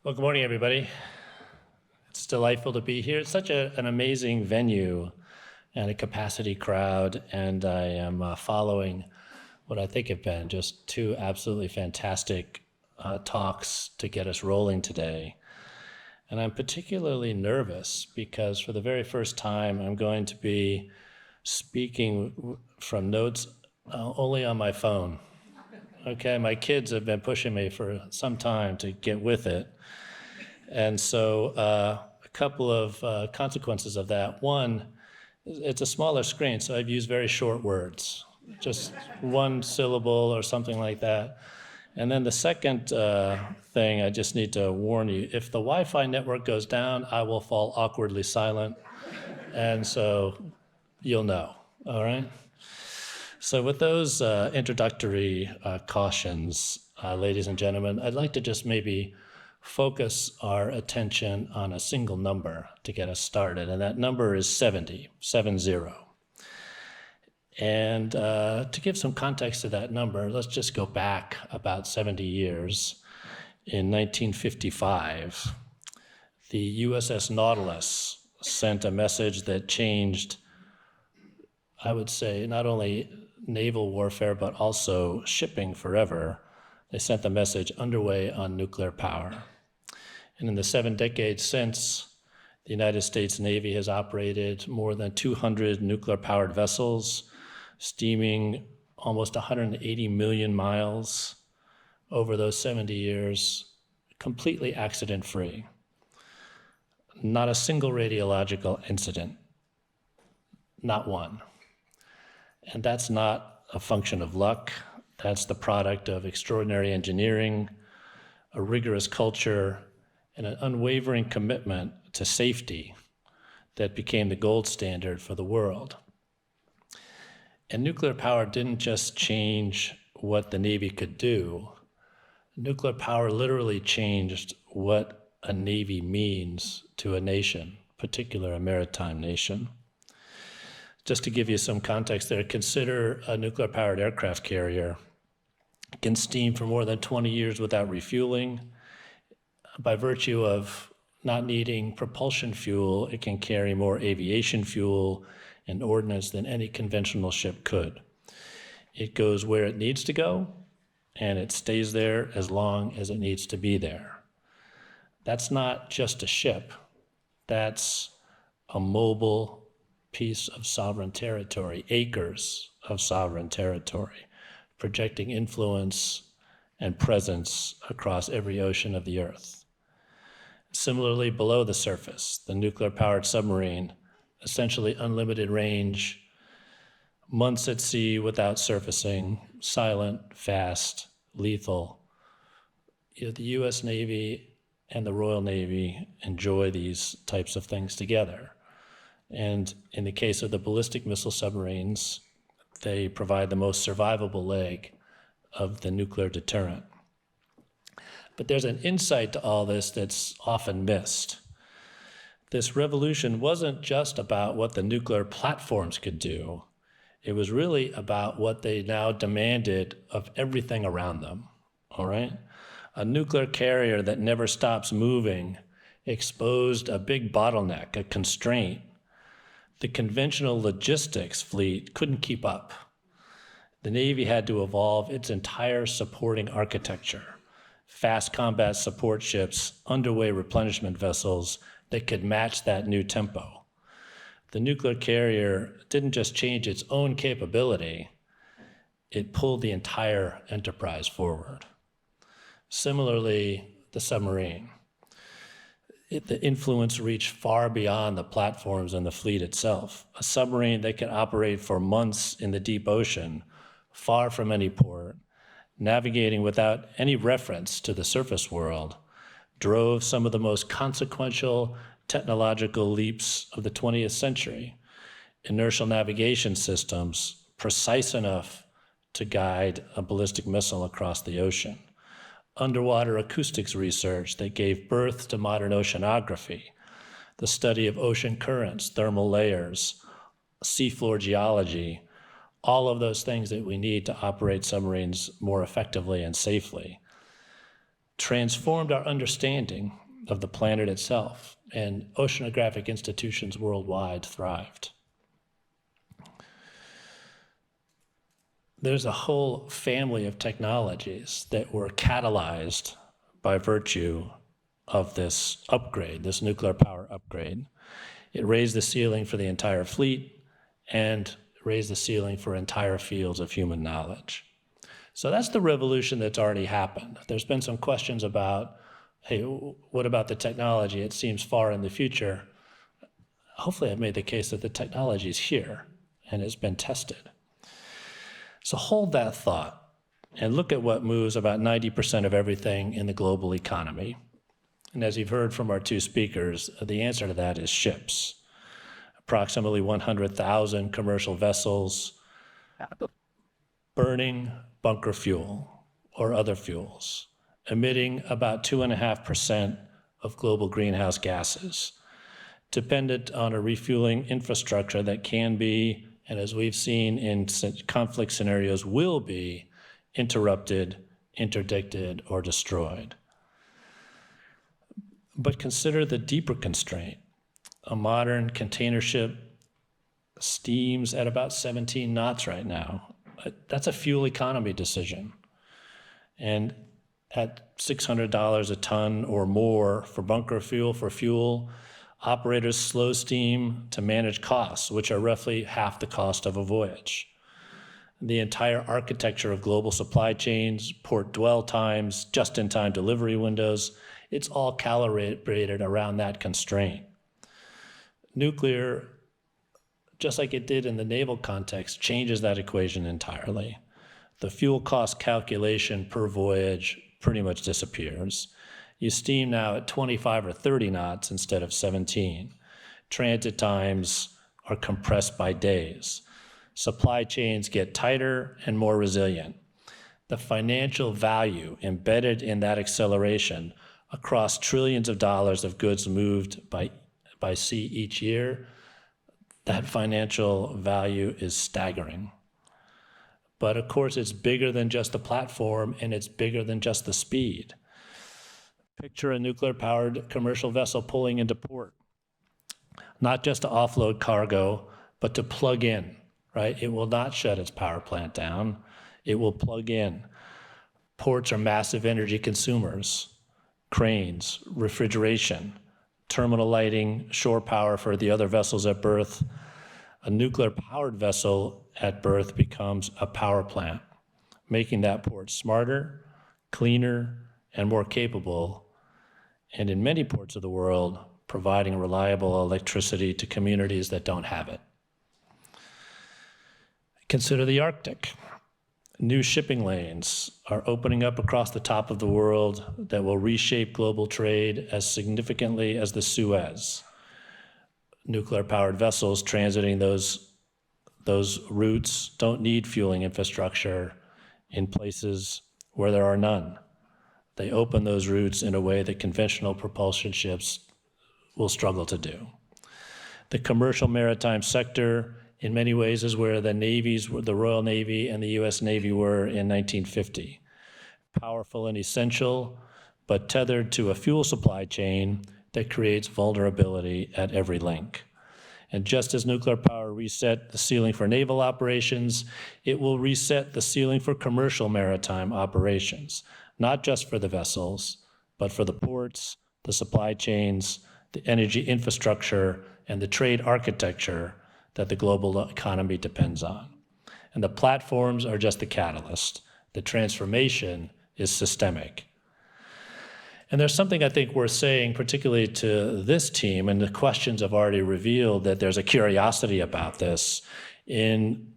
Well, good morning, everybody. It's delightful to be here. It's such an amazing venue and a capacity crowd, and I am following what I think have been just two absolutely fantastic talks to get us rolling today. And I'm particularly nervous because for the very first time, I'm going to be speaking from notes only on my phone. Okay, my kids have been pushing me for some time to get with it. And so a couple of consequences of that. One, it's a smaller screen, so I've used very short words, just one syllable or something like that. And then the second thing, I just need to warn you, if the Wi-Fi network goes down, I will fall awkwardly silent. And so you'll know, all right? So with those introductory cautions, ladies and gentlemen, I'd like to just maybe focus our attention on a single number to get us started, and that number is 70, 70. And to give some context to that number, let's just go back about 70 years. In 1955, the USS Nautilus sent a message that changed, I would say, not only naval warfare, but also shipping forever. They sent the message underway on nuclear power. And in the 7 decades since, the United States Navy has operated more than 200 nuclear-powered vessels, steaming almost 180 million miles over those 70 years, completely accident-free. Not a single radiological incident, not one. And that's not a function of luck. That's the product of extraordinary engineering, a rigorous culture, and an unwavering commitment to safety that became the gold standard for the world. And nuclear power didn't just change what the Navy could do. Nuclear power literally changed what a Navy means to a nation, particularly a maritime nation. Just to give you some context there, consider a nuclear-powered aircraft carrier. It can steam for more than 20 years without refueling. By virtue of not needing propulsion fuel, it can carry more aviation fuel and ordnance than any conventional ship could. It goes where it needs to go, and it stays there as long as it needs to be there. That's not just a ship. That's a mobile piece of sovereign territory, acres of sovereign territory, projecting influence and presence across every ocean of the earth. Similarly, below the surface, the nuclear-powered submarine, essentially unlimited range, months at sea without surfacing, silent, fast, lethal. The US Navy and the Royal Navy enjoy these types of things together. And in the case of the ballistic missile submarines, they provide the most survivable leg of the nuclear deterrent. But there's an insight to all this that's often missed. This revolution wasn't just about what the nuclear platforms could do. It was really about what they now demanded of everything around them, all right? A nuclear carrier that never stops moving exposed a big bottleneck, a constraint. The conventional logistics fleet couldn't keep up. The Navy had to evolve its entire supporting architecture. Fast combat support ships, underway replenishment vessels that could match that new tempo. The nuclear carrier didn't just change its own capability, it pulled the entire enterprise forward. Similarly, the submarine. The influence reached far beyond the platforms and the fleet itself. A submarine that could operate for months in the deep ocean, far from any port, navigating without any reference to the surface world, drove some of the most consequential technological leaps of the 20th century. Inertial navigation systems, precise enough to guide a ballistic missile across the ocean. Underwater acoustics research that gave birth to modern oceanography, the study of ocean currents, thermal layers, seafloor geology, all of those things that we need to operate submarines more effectively and safely. transformed our understanding of the planet itself, and oceanographic institutions worldwide thrived. There's a whole family of technologies that were catalyzed by virtue of this upgrade, this nuclear power upgrade. It raised the ceiling for the entire fleet and raised the ceiling for entire fields of human knowledge. So that's the revolution that's already happened. There's been some questions about, hey, what about the technology? It seems far in the future. Hopefully I've made the case that the technology is here and has been tested. So hold that thought and look at what moves about 90% of everything in the global economy. And as you've heard from our two speakers, the answer to that is ships. Approximately 100,000 commercial vessels burning bunker fuel or other fuels, emitting about 2.5% of global greenhouse gases, dependent on a refueling infrastructure that can be, and as we've seen in conflict scenarios, will be interrupted, interdicted, or destroyed. But consider the deeper constraint. A modern container ship steams at about 17 knots right now. That's a fuel economy decision. And at $600 a ton or more for bunker fuel, operators slow steam to manage costs, which are roughly half the cost of a voyage. The entire architecture of global supply chains, port dwell times, just-in-time delivery windows, it's all calibrated around that constraint. Nuclear, just like it did in the naval context, changes that equation entirely. The fuel cost calculation per voyage pretty much disappears. You steam now at 25 or 30 knots instead of 17. Transit times are compressed by days. Supply chains get tighter and more resilient. The financial value embedded in that acceleration across trillions of dollars of goods moved by sea each year, that financial value is staggering. But of course, it's bigger than just the platform, and it's bigger than just the speed. Picture a nuclear-powered commercial vessel pulling into port, not just to offload cargo, but to plug in, right? It will not shut its power plant down. It will plug in. Ports are massive energy consumers, cranes, refrigeration, terminal lighting, shore power for the other vessels at berth. A nuclear-powered vessel at berth becomes a power plant, making that port smarter, cleaner, and more capable, and in many ports of the world, providing reliable electricity to communities that don't have it. Consider the Arctic. New shipping lanes are opening up across the top of the world that will reshape global trade as significantly as the Suez. Nuclear-powered vessels transiting those routes don't need fueling infrastructure in places where there are none. They open those routes in a way that conventional propulsion ships will struggle to do. The commercial maritime sector, in many ways, is where the Royal Navy and the US Navy were in 1950. Powerful and essential, but tethered to a fuel supply chain that creates vulnerability at every link. And just as nuclear power reset the ceiling for naval operations, it will reset the ceiling for commercial maritime operations, not just for the vessels, but for the ports, the supply chains, the energy infrastructure, and the trade architecture that the global economy depends on. And the platforms are just the catalyst. The transformation is systemic. And there's something I think worth saying, particularly to this team, and the questions have already revealed that there's a curiosity about this. In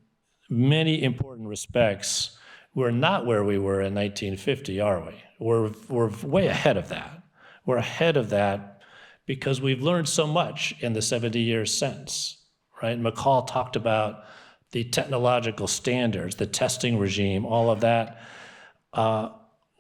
many important respects, we're not where we were in 1950, are we? We're way ahead of that. We're ahead of that because we've learned so much in the 70 years since, right? Mikal talked about the technological standards, the testing regime, all of that.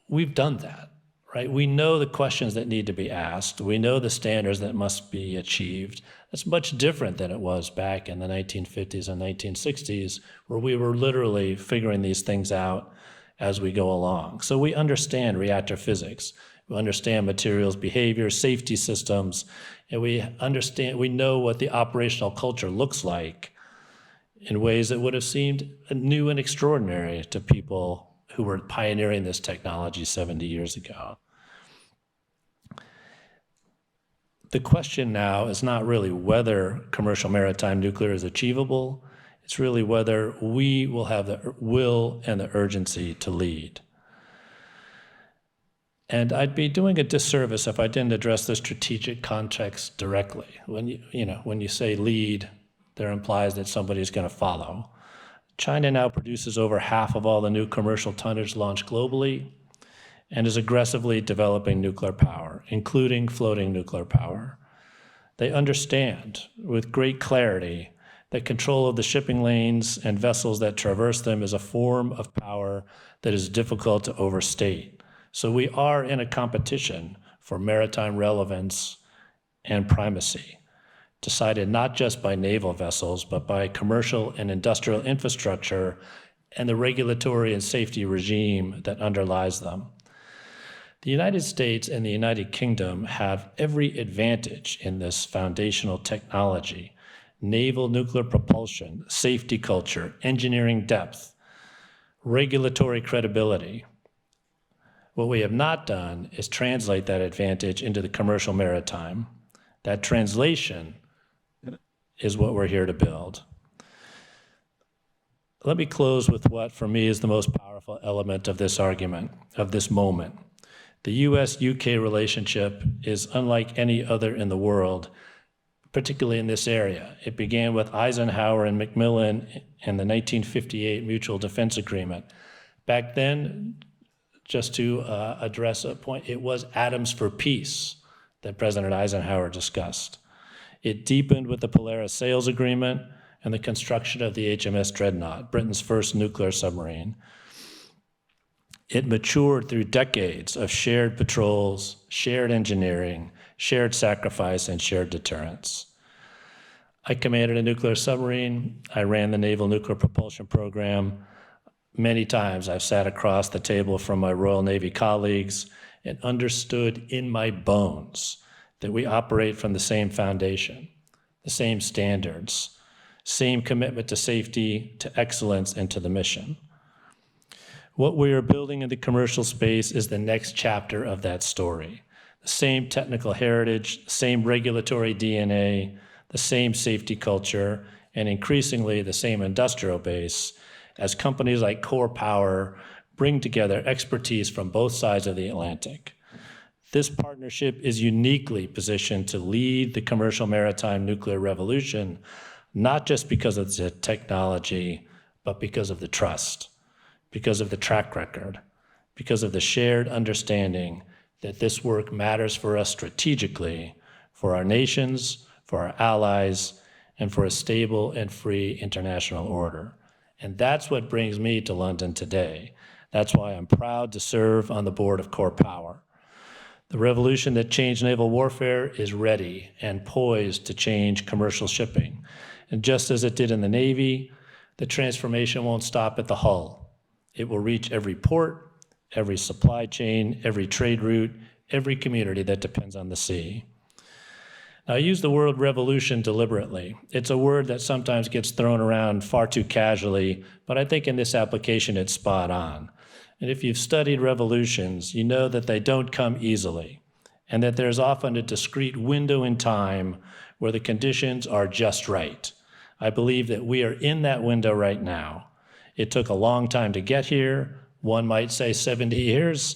We've done that, right? We know the questions that need to be asked. We know the standards that must be achieved. That's much different than it was back in the 1950s and 1960s, where we were literally figuring these things out as we go along. So we understand reactor physics, we understand materials behavior, safety systems, and we know what the operational culture looks like in ways that would have seemed new and extraordinary to people who were pioneering this technology 70 years ago. The question now is not really whether commercial maritime nuclear is achievable, it's really whether we will have the will and the urgency to lead. And I'd be doing a disservice if I didn't address the strategic context directly. When you say lead, there implies that somebody's going to follow. China now produces over half of all the new commercial tonnage launched globally and is aggressively developing nuclear power, including floating nuclear power. They understand with great clarity that control of the shipping lanes and vessels that traverse them is a form of power that is difficult to overstate. So we are in a competition for maritime relevance and primacy, decided not just by naval vessels, but by commercial and industrial infrastructure and the regulatory and safety regime that underlies them. The United States and the United Kingdom have every advantage in this foundational technology: naval nuclear propulsion, safety culture, engineering depth, regulatory credibility. What we have not done is translate that advantage into the commercial maritime. That translation is what we're here to build. Let me close with what, for me, is the most powerful element of this argument, of this moment. The US-UK relationship is unlike any other in the world, particularly in this area. It began with Eisenhower and Macmillan in the 1958 Mutual Defense Agreement. Back then, just to address a point, it was atoms for peace that President Eisenhower discussed. It deepened with the Polaris Sales Agreement and the construction of the HMS Dreadnought, Britain's first nuclear submarine. It matured through decades of shared patrols, shared engineering, shared sacrifice, and shared deterrence. I commanded a nuclear submarine. I ran the Naval Nuclear Propulsion Program. Many times I've sat across the table from my Royal Navy colleagues and understood in my bones that we operate from the same foundation, the same standards, same commitment to safety, to excellence, and to the mission. What we are building in the commercial space is the next chapter of that story. The same technical heritage, same regulatory DNA, the same safety culture, and increasingly the same industrial base as companies like Core Power bring together expertise from both sides of the Atlantic. This partnership is uniquely positioned to lead the commercial maritime nuclear revolution, not just because of the technology, but because of the trust, because of the track record, because of the shared understanding that this work matters for us strategically, for our nations, for our allies, and for a stable and free international order. And that's what brings me to London today. That's why I'm proud to serve on the board of Core Power. The revolution that changed naval warfare is ready and poised to change commercial shipping. And just as it did in the Navy, the transformation won't stop at the hull. It will reach every port, every supply chain, every trade route, every community that depends on the sea. Now, I use the word revolution deliberately. It's a word that sometimes gets thrown around far too casually, but I think in this application it's spot on. And if you've studied revolutions, you know that they don't come easily, and that there's often a discrete window in time where the conditions are just right. I believe that we are in that window right now. It took a long time to get here, one might say 70 years,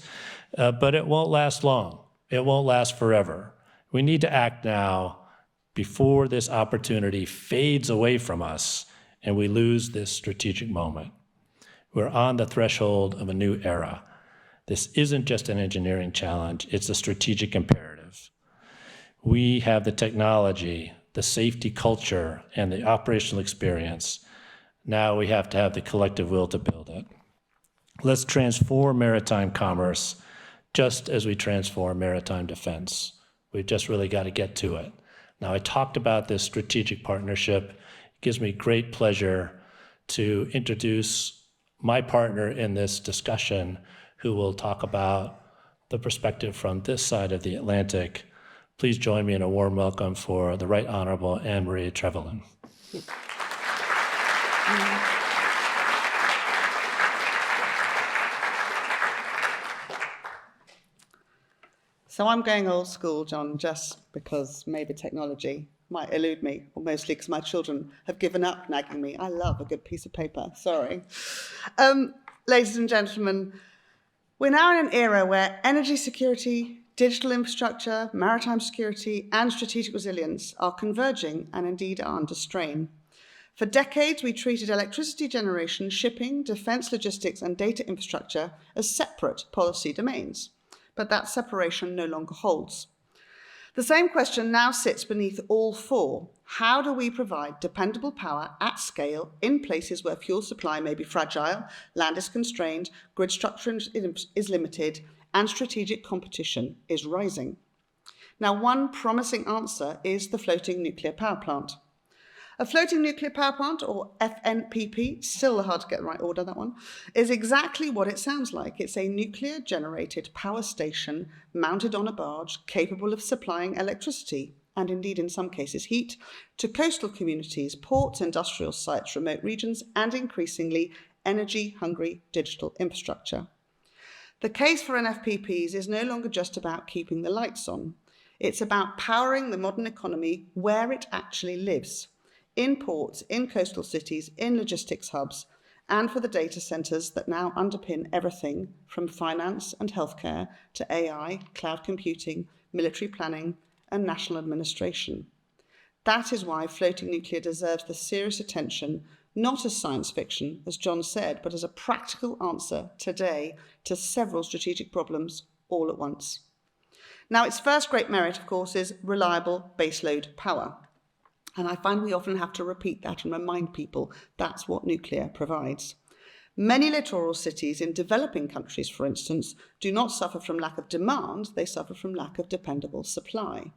but it won't last long. It won't last forever. We need to act now before this opportunity fades away from us and we lose this strategic moment. We're on the threshold of a new era. This isn't just an engineering challenge, it's a strategic imperative. We have the technology, the safety culture, and the operational experience. Now we have to have the collective will to build it. Let's transform maritime commerce just as we transform maritime defense. We've just really got to get to it. Now, I talked about this strategic partnership. It gives me great pleasure to introduce my partner in this discussion, who will talk about the perspective from this side of the Atlantic. Please join me in a warm welcome for the Right Honorable Anne-Marie Trevelyan. So I'm going old school, John, just because maybe technology might elude me, or mostly because my children have given up nagging me. I love a good piece of paper, sorry. Ladies and gentlemen, we're now in an era where energy security, digital infrastructure, maritime security, and strategic resilience are converging and indeed are under strain. For decades, we treated electricity generation, shipping, defense logistics, and data infrastructure as separate policy domains. But that separation no longer holds. The same question now sits beneath all four. How do we provide dependable power at scale in places where fuel supply may be fragile, land is constrained, grid structure is limited, and strategic competition is rising? Now, one promising answer is the floating nuclear power plant. A floating nuclear power plant, or FNPP, still hard to get the right order, that one, is exactly what it sounds like. It's a nuclear-generated power station mounted on a barge capable of supplying electricity, and indeed in some cases heat, to coastal communities, ports, industrial sites, remote regions, and increasingly energy-hungry digital infrastructure. The case for NFPPs is no longer just about keeping the lights on. It's about powering the modern economy where it actually lives. In ports, in coastal cities, in logistics hubs, and for the data centers that now underpin everything from finance and healthcare to AI, cloud computing, military planning, and national administration. That is why floating nuclear deserves the serious attention, not as science fiction, as John said, but as a practical answer today to several strategic problems all at once. Now, its first great merit, of course, is reliable baseload power. And I find we often have to repeat that and remind people that's what nuclear provides. Many littoral cities in developing countries, for instance, do not suffer from lack of demand, they suffer from lack of dependable supply.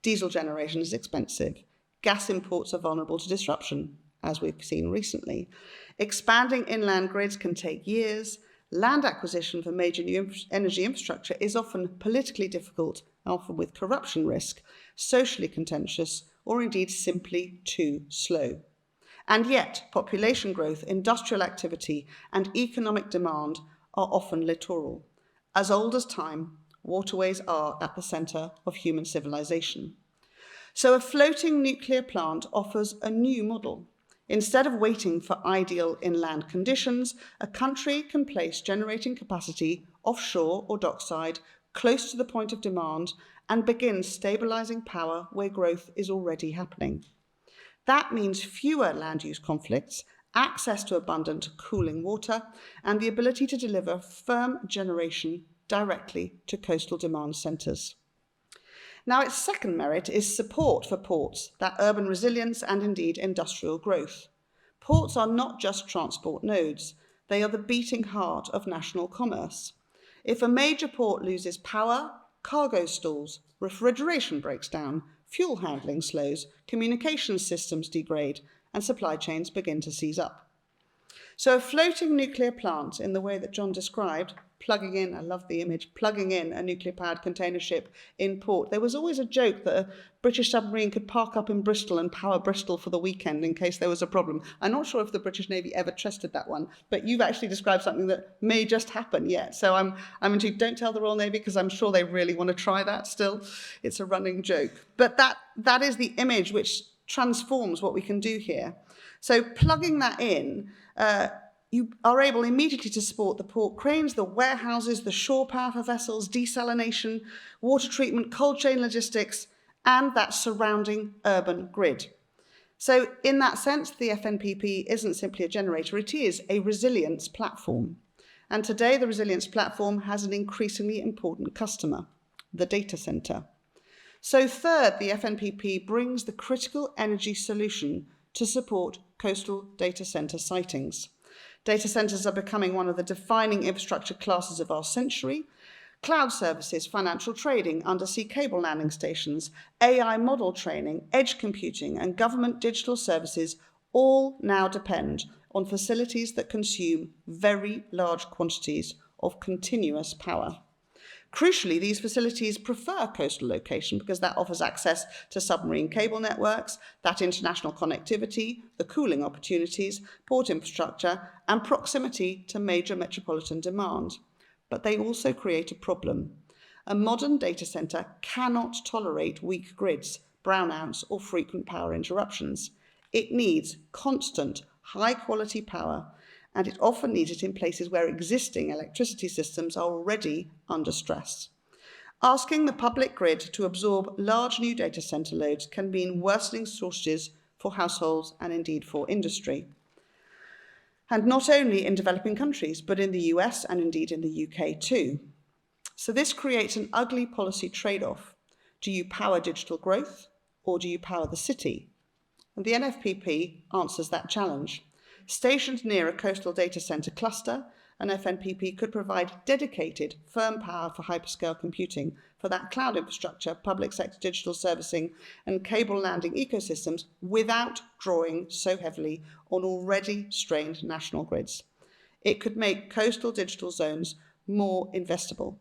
Diesel generation is expensive. Gas imports are vulnerable to disruption, as we've seen recently. Expanding inland grids can take years. Land acquisition for major new energy infrastructure is often politically difficult, often with corruption risk, socially contentious, or indeed simply too slow. And yet, population growth, industrial activity, and economic demand are often littoral. As old as time, waterways are at the centre of human civilization. So a floating nuclear plant offers a new model. Instead of waiting for ideal inland conditions, a country can place generating capacity offshore or dockside, close to the point of demand, and begin stabilising power where growth is already happening. That means fewer land use conflicts, access to abundant cooling water, and the ability to deliver firm generation directly to coastal demand centres. Now, its second merit is support for ports, that urban resilience and indeed industrial growth. Ports are not just transport nodes, they are the beating heart of national commerce. If a major port loses power, cargo stalls, refrigeration breaks down, fuel handling slows, communications systems degrade, and supply chains begin to seize up. So a floating nuclear plant, in the way that John described, plugging in, I love the image, plugging in a nuclear-powered container ship in port. There was always a joke that a British submarine could park up in Bristol and power Bristol for the weekend in case there was a problem. I'm not sure if the British Navy ever trusted that one, but you've actually described something that may just happen yet. So I'm intrigued. Don't tell the Royal Navy, because I'm sure they really want to try that still. It's a running joke. But that is the image which transforms what we can do here. So plugging that in, you are able immediately to support the port cranes, the warehouses, the shore power for vessels, desalination, water treatment, cold chain logistics, and that surrounding urban grid. So in that sense, the FNPP isn't simply a generator, it is a resilience platform. And today, the resilience platform has an increasingly important customer, the data centre. So third, the FNPP brings the critical energy solution to support coastal data centre sightings. Data centres are becoming one of the defining infrastructure classes of our century. Cloud services, financial trading, undersea cable landing stations, AI model training, edge computing, and government digital services all now depend on facilities that consume very large quantities of continuous power. Crucially, these facilities prefer coastal location because that offers access to submarine cable networks, that international connectivity, the cooling opportunities, port infrastructure, and proximity to major metropolitan demand. But they also create a problem. A modern data centre cannot tolerate weak grids, brownouts, or frequent power interruptions. It needs constant, high-quality power, and it often needs it in places where existing electricity systems are already under stress. Asking the public grid to absorb large new data centre loads can mean worsening shortages for households and indeed for industry. And not only in developing countries, but in the US and indeed in the UK too. So this creates an ugly policy trade-off. Do you power digital growth or do you power the city? And the NFPP answers that challenge. Stationed near a coastal data centre cluster, an FNPP could provide dedicated, firm power for hyperscale computing for that cloud infrastructure, public sector digital servicing, and cable landing ecosystems without drawing so heavily on already strained national grids. It could make coastal digital zones more investable.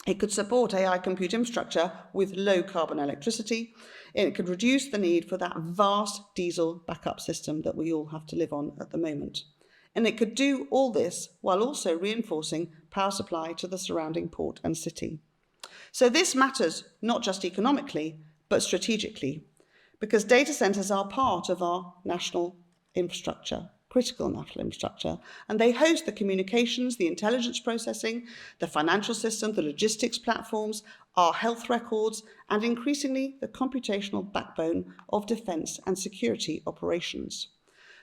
It could support AI compute infrastructure with low carbon electricity. It could reduce the need for that vast diesel backup system that we all have to live on at the moment. And it could do all this while also reinforcing power supply to the surrounding port and city. So this matters not just economically, but strategically, because data centres are part of our national infrastructure, critical national infrastructure, and they host the communications, the intelligence processing, the financial system, the logistics platforms, our health records, and increasingly the computational backbone of defence and security operations.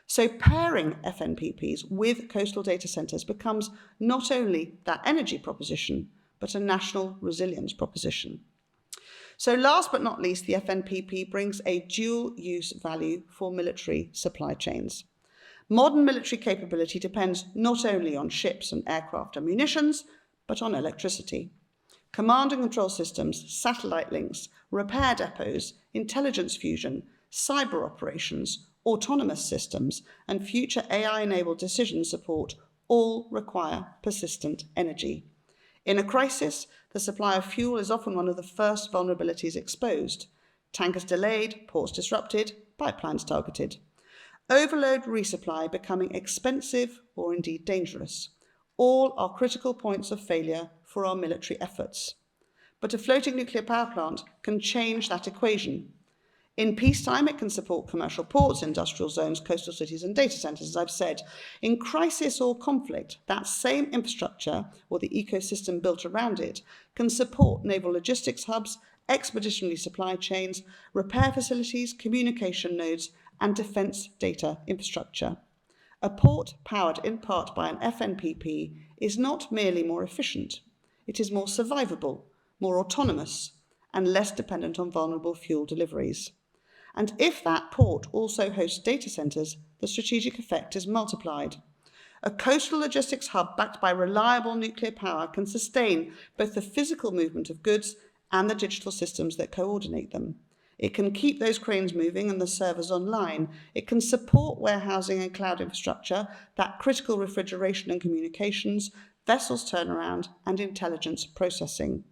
So pairing FNPPs with coastal data centres becomes not only that energy proposition, but a national resilience proposition. So last but not least, the FNPP brings a dual-use value for military supply chains. Modern military capability depends not only on ships and aircraft and munitions, but on electricity. Command and control systems, satellite links, repair depots, intelligence fusion, cyber operations, autonomous systems, and future AI-enabled decision support all require persistent energy. In a crisis, the supply of fuel is often one of the first vulnerabilities exposed. Tankers delayed, ports disrupted, pipelines targeted. Overload resupply becoming expensive or indeed dangerous. All are critical points of failure for our military efforts. But a floating nuclear power plant can change that equation. In peacetime, it can support commercial ports, industrial zones, coastal cities, and data centres, as I've said. In crisis or conflict, that same infrastructure, or the ecosystem built around it, can support naval logistics hubs, expeditionary supply chains, repair facilities, communication nodes, and defence data infrastructure. A port powered in part by an FNPP is not merely more efficient, it is more survivable, more autonomous, and less dependent on vulnerable fuel deliveries. And if that port also hosts data centres, the strategic effect is multiplied. A coastal logistics hub backed by reliable nuclear power can sustain both the physical movement of goods and the digital systems that coordinate them. It can keep those cranes moving and the servers online. It can support warehousing and cloud infrastructure, that critical refrigeration and communications, vessels turnaround, and intelligence processing.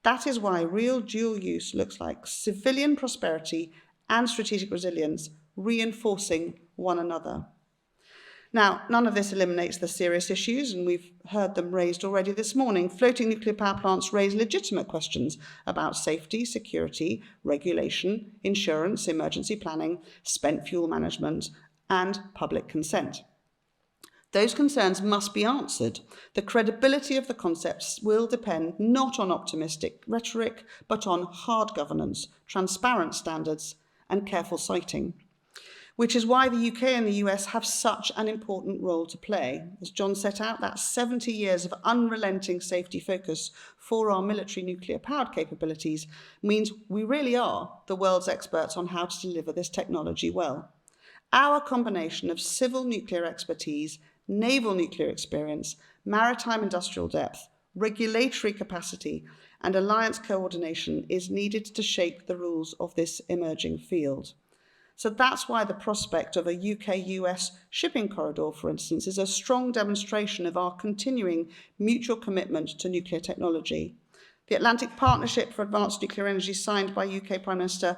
That is why real dual use looks like civilian prosperity and strategic resilience reinforcing one another. Now, none of this eliminates the serious issues, and we've heard them raised already this morning. Floating nuclear power plants raise legitimate questions about safety, security, regulation, insurance, emergency planning, spent fuel management, and public consent. Those concerns must be answered. The credibility of the concepts will depend not on optimistic rhetoric, but on hard governance, transparent standards, and careful siting. Which is why the UK and the US have such an important role to play. As John set out, that's 70 years of unrelenting safety focus for our military nuclear-powered capabilities means we really are the world's experts on how to deliver this technology well. Our combination of civil nuclear expertise, naval nuclear experience, maritime industrial depth, regulatory capacity, and alliance coordination is needed to shape the rules of this emerging field. So that's why the prospect of a UK-US shipping corridor, for instance, is a strong demonstration of our continuing mutual commitment to nuclear technology. The Atlantic Partnership for Advanced Nuclear Energy, signed by UK Prime Minister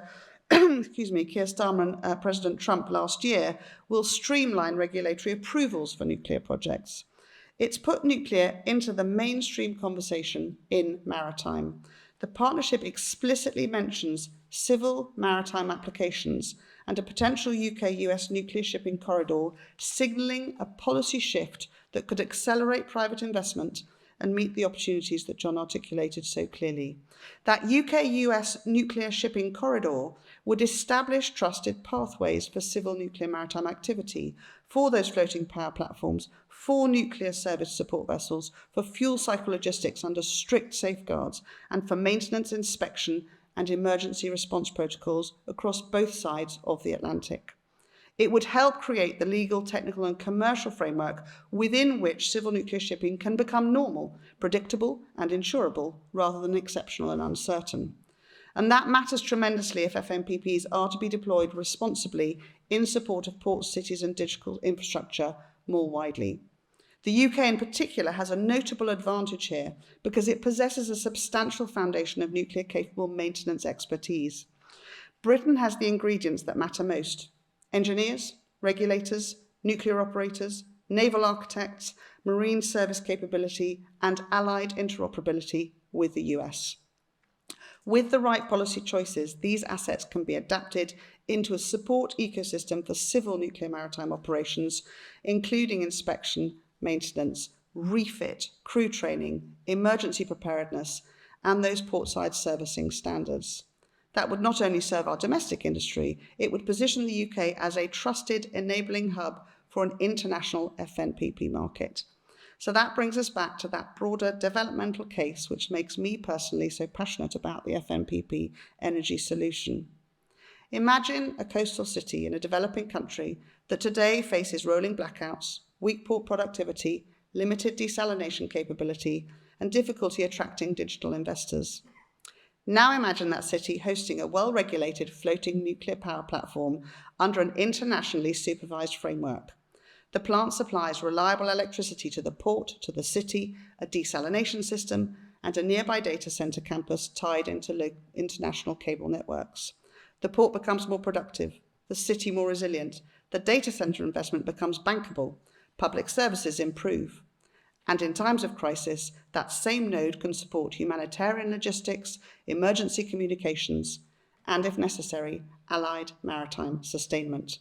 Keir Starmer and President Trump last year, will streamline regulatory approvals for nuclear projects. It's put nuclear into the mainstream conversation in maritime. The partnership explicitly mentions civil maritime applications and a potential UK-US nuclear shipping corridor, signalling a policy shift that could accelerate private investment and meet the opportunities that John articulated so clearly. That UK-US nuclear shipping corridor would establish trusted pathways for civil nuclear maritime activity, for those floating power platforms, for nuclear service support vessels, for fuel cycle logistics under strict safeguards, and for maintenance, inspection, and emergency response protocols across both sides of the Atlantic. It would help create the legal, technical, and commercial framework within which civil nuclear shipping can become normal, predictable, and insurable, rather than exceptional and uncertain. And that matters tremendously if FNPPs are to be deployed responsibly in support of ports, cities, and digital infrastructure more widely. The UK in particular has a notable advantage here because it possesses a substantial foundation of nuclear-capable maintenance expertise. Britain has the ingredients that matter most: engineers, regulators, nuclear operators, naval architects, marine service capability, and allied interoperability with the US. With the right policy choices, these assets can be adapted into a support ecosystem for civil nuclear maritime operations, including inspection, maintenance, refit, crew training, emergency preparedness, and those portside servicing standards. That would not only serve our domestic industry, it would position the UK as a trusted enabling hub for an international FNPP market. So that brings us back to that broader developmental case which makes me personally so passionate about the FNPP energy solution. Imagine a coastal city in a developing country that today faces rolling blackouts, weak port productivity, limited desalination capability, and difficulty attracting digital investors. Now imagine that city hosting a well-regulated floating nuclear power platform under an internationally supervised framework. The plant supplies reliable electricity to the port, to the city, a desalination system, and a nearby data center campus tied into international cable networks. The port becomes more productive, the city more resilient, the data center investment becomes bankable, public services improve. And in times of crisis, that same node can support humanitarian logistics, emergency communications, and, if necessary, allied maritime sustainment.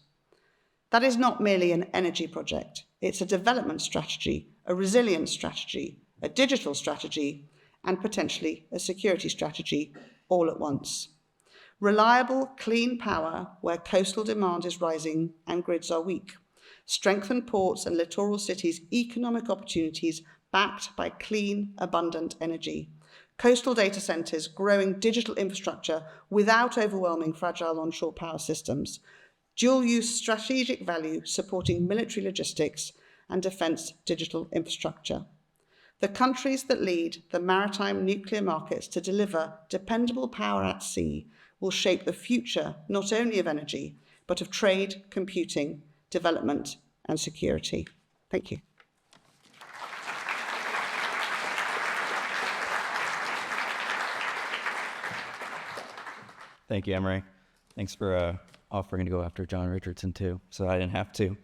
That is not merely an energy project. It's a development strategy, a resilience strategy, a digital strategy, and potentially a security strategy all at once. Reliable, clean power where coastal demand is rising and grids are weak. Strengthen ports and littoral cities' economic opportunities backed by clean, abundant energy. Coastal data centres growing digital infrastructure without overwhelming fragile onshore power systems. Dual-use strategic value supporting military logistics and defence digital infrastructure. The countries that lead the maritime nuclear markets to deliver dependable power at sea will shape the future not only of energy, but of trade, computing, development and security. Thank you. Thank you, Emery. Thanks for offering to go after John Richardson too, so I didn't have to.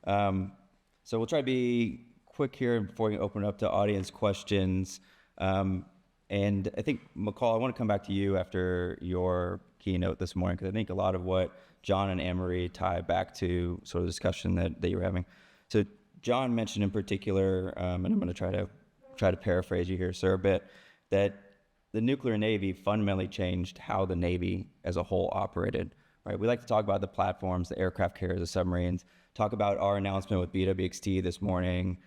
So we'll try to be quick here before we open it up to audience questions. And I think, Mikal, I want to come back to you after your keynote this morning, because I think a lot of what John and Anne-Marie tie back to sort of discussion that you were having. So John mentioned in particular, and I'm going to try to paraphrase you here, sir, a bit, that the nuclear Navy fundamentally changed how the Navy as a whole operated. Right? We like to talk about the platforms, the aircraft carriers, the submarines, talk about our announcement with BWXT this morning,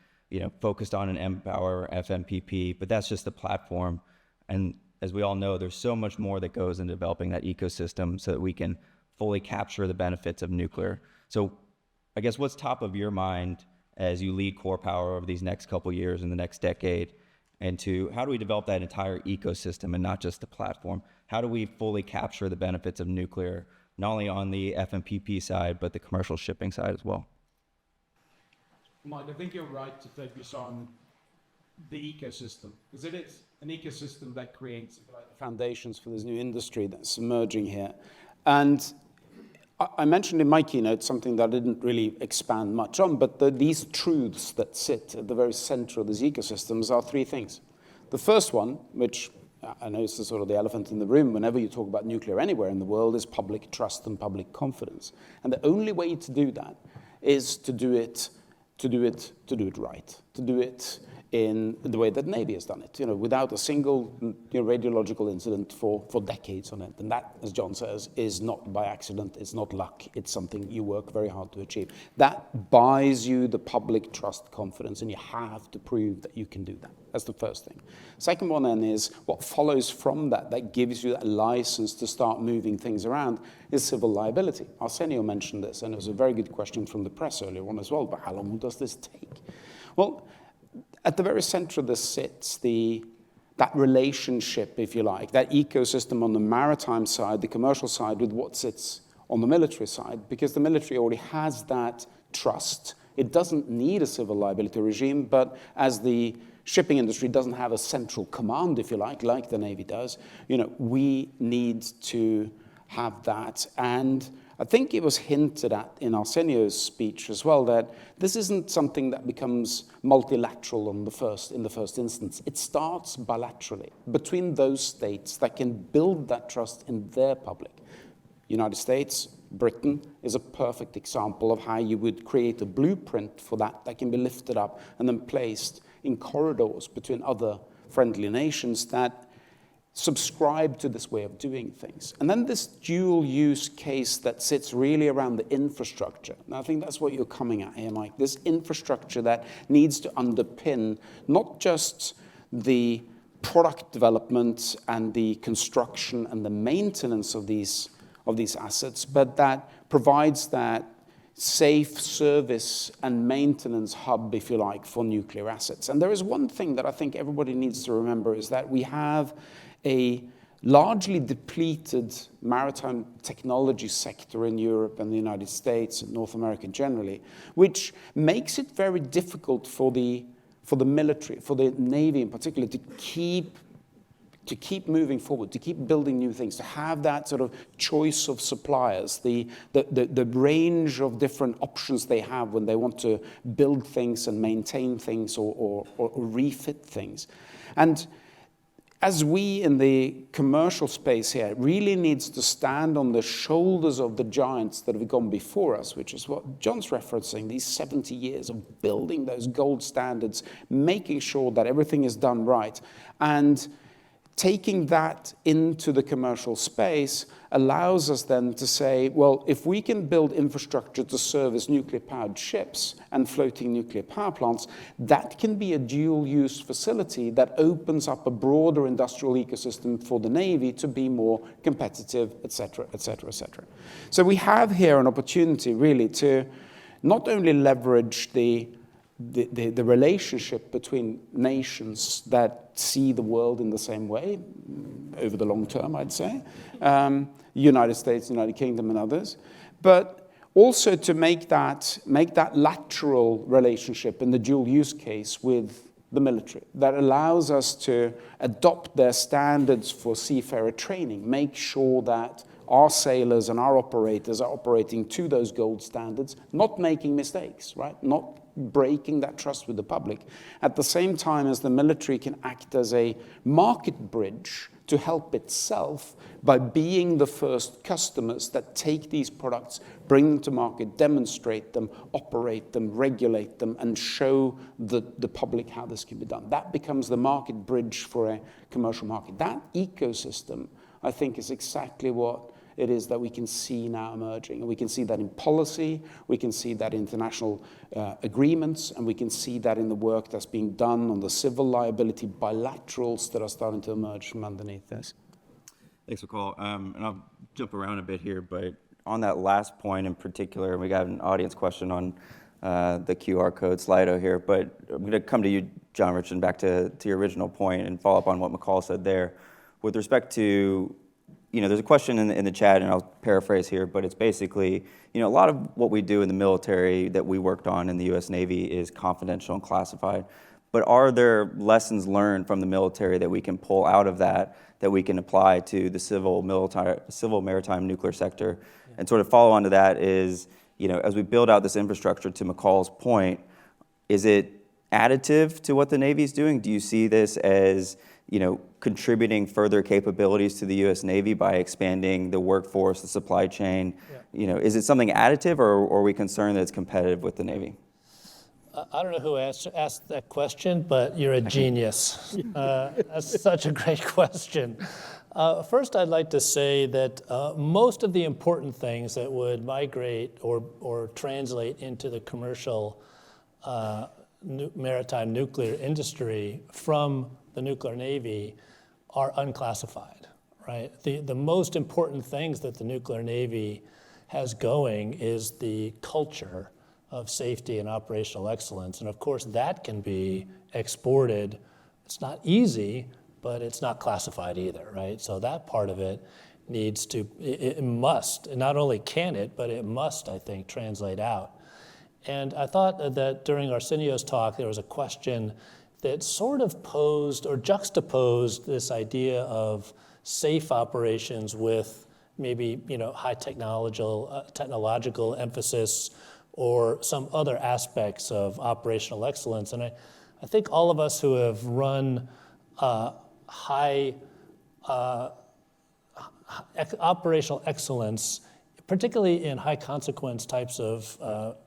focused on an Empower FNPP, but that's just the platform. And as we all know, there's so much more that goes into developing that ecosystem so that we can fully capture the benefits of nuclear. So I guess what's top of your mind as you lead Core Power over these next couple of years in the next decade, and to how do we develop that entire ecosystem and not just the platform? How do we fully capture the benefits of nuclear not only on the FMPP side, but the commercial shipping side as well. Mike, I think you're right to focus on the ecosystem, because it is an ecosystem that creates the foundations for this new industry that's emerging here. And I mentioned in my keynote something that I didn't really expand much on, but these truths that sit at the very center of these ecosystems are three things. The first one, which I know is the sort of the elephant in the room whenever you talk about nuclear anywhere in the world, is public trust and public confidence. And the only way to do that is to do it right, to do it in the way that Navy has done it, without a single radiological incident for decades on it. And that, as John says, is not by accident, it's not luck, it's something you work very hard to achieve. That buys you the public trust confidence, and you have to prove that you can do that. That's the first thing. Second one then is what follows from that gives you that license to start moving things around, is civil liability. Arsenio mentioned this, and it was a very good question from the press earlier on as well, but how long does this take? Well, at the very center of this sits that relationship, if you like, that ecosystem on the maritime side, the commercial side, with what sits on the military side, because the military already has that trust. It doesn't need a civil liability regime, but as the shipping industry doesn't have a central command, if you like the Navy does, we need to have that. And I think it was hinted at in Arsenio's speech as well that this isn't something that becomes multilateral in the first instance. It starts bilaterally between those states that can build that trust in their public. United States, Britain is a perfect example of how you would create a blueprint for that can be lifted up and then placed in corridors between other friendly nations that subscribe to this way of doing things. And then this dual use case that sits really around the infrastructure. And I think that's what you're coming at here, Mike. This infrastructure that needs to underpin not just the product development and the construction and the maintenance of these assets, but that provides that safe service and maintenance hub, if you like, for nuclear assets. And there is one thing that I think everybody needs to remember, is that we have a largely depleted maritime technology sector in Europe and the United States and North America generally, which makes it very difficult for the military, for the Navy in particular, to keep moving forward, to keep building new things, to have that sort of choice of suppliers, the range of different options they have when they want to build things and maintain things or refit things. And as we in the commercial space here really needs to stand on the shoulders of the giants that have gone before us, which is what John's referencing, these 70 years of building those gold standards, making sure that everything is done right, and taking that into the commercial space allows us then to say, well, if we can build infrastructure to service nuclear-powered ships and floating nuclear power plants, that can be a dual-use facility that opens up a broader industrial ecosystem for the Navy to be more competitive, et cetera, et cetera, et cetera. So we have here an opportunity really to not only leverage the relationship between nations that see the world in the same way, over the long term, I'd say, United States, United Kingdom, and others, but also to make that lateral relationship in the dual use case with the military that allows us to adopt their standards for seafarer training, make sure that our sailors and our operators are operating to those gold standards, not making mistakes, right? Not breaking that trust with the public, at the same time as the military can act as a market bridge to help itself by being the first customers that take these products, bring them to market, demonstrate them, operate them, regulate them, and show the public how this can be done. That becomes the market bridge for a commercial market. That ecosystem, I think, is exactly what it is that we can see now emerging. And we can see that in policy, we can see that in international agreements, and we can see that in the work that's being done on the civil liability bilaterals that are starting to emerge from underneath this. Thanks, Mikal. And I'll jump around a bit here, but on that last point in particular, we got an audience question on the QR code Slido here, but I'm going to come to you, John Richardson, back to your original point and follow up on what Mikal said there. With respect to there's a question in the chat, and I'll paraphrase here, but it's basically, a lot of what we do in the military that we worked on in the U.S. Navy is confidential and classified. But are there lessons learned from the military that we can pull out of that we can apply to the civil maritime nuclear sector? Yeah. And sort of follow on to that is, as we build out this infrastructure, to Mikal's point, is it additive to what the Navy's doing? Do you see this as, contributing further capabilities to the U.S. Navy by expanding the workforce, the supply chain? Yeah. Is it something additive, or are we concerned that it's competitive with the Navy? I don't know who asked that question, but you're a genius. That's such a great question. First, I'd like to say that most of the important things that would migrate or translate into the commercial maritime nuclear industry from the nuclear Navy are unclassified, right? The most important things that the nuclear Navy has going is the culture of safety and operational excellence. And of course, that can be exported. It's not easy, but it's not classified either, right? So that part of it needs to, it must, not only can it, but it must, I think, translate out. And I thought that during Arsenio's talk, there was a question that sort of posed or juxtaposed this idea of safe operations with maybe, high technological emphasis or some other aspects of operational excellence. And I think all of us who have run high operational excellence, particularly in high consequence types of